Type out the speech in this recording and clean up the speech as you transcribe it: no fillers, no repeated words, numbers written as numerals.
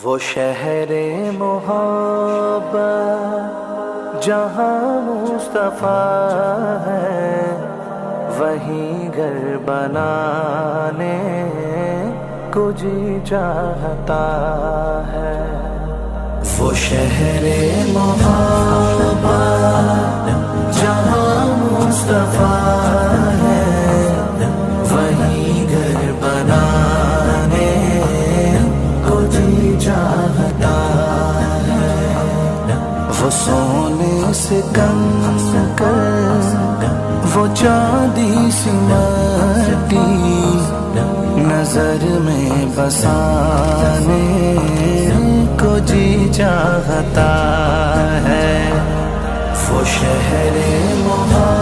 وہ شہر محبت جہاں مصطفیٰ ہے، وہیں گھر بنانے کو جی چاہتا ہے۔ وہ شہر محبت جہاں مصطفیٰ ہے، وہیں گھر بنانے کو جی چاہتا ہے۔ وہ سونے سے کم کر، وہ چاندی سی مٹی نظر میں بسانے کو جی چاہتا ہے۔ وہ شہر محبت